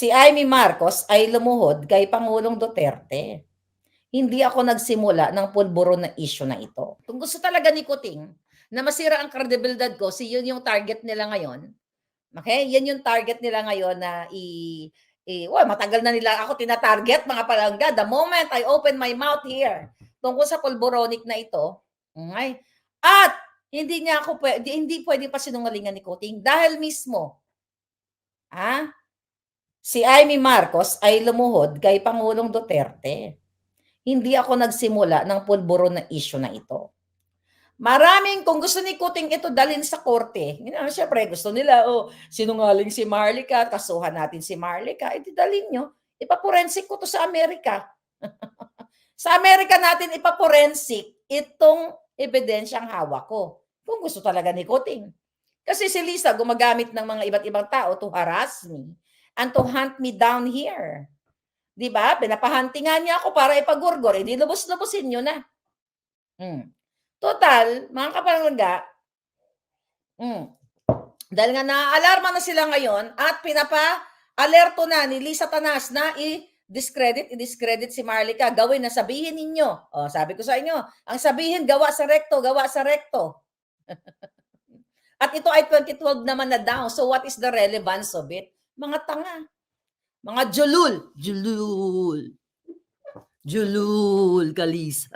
Si Amy Marcos ay lumuhod kay Pangulong Duterte. Hindi ako nagsimula ng pulburo na issue na ito. Kung gusto talaga ni Kuting na masira ang kredibilidad ko, yun yung target nila ngayon. Okay? Yan yung target nila ngayon na matagal na nila ako tina-target mga palangga. The moment I open my mouth here tungkol sa pulboronic na ito, okay? At hindi pwede pa sinungalingan ni Kuting dahil mismo, si Amy Marcos ay lumuhod kay Pangulong Duterte. Hindi ako nagsimula ng pulburo na issue na ito. Kung gusto ni Kuting ito dalhin sa korte, syempre gusto nila, sinungaling si Marlica, kasuhan natin si Marlica, dalhin nyo, ipaporensik ko to sa Amerika. Sa Amerika natin ipaporensik itong ebidensyang hawak ko. Kung gusto talaga ni Kuting. Kasi si Lisa gumagamit ng mga iba't ibang tao to harass me and to hunt me down here. Diba? Pinapahantingan niya ako para ipagurgor. Hindi lubos-lubosin nyo na. Total, mga kapalangga, dahil nga naaalarma na sila ngayon at pinapa-alerto na ni Lisa Tanas na i-discredit si Marlica. Gawin na sabihin ninyo. Sabi ko sa inyo, ang sabihin gawa sa rekto, gawa sa rekto. At ito ay 2012 naman na down. So what is the relevance of it? Mga tanga. Mga julul, Kalisa.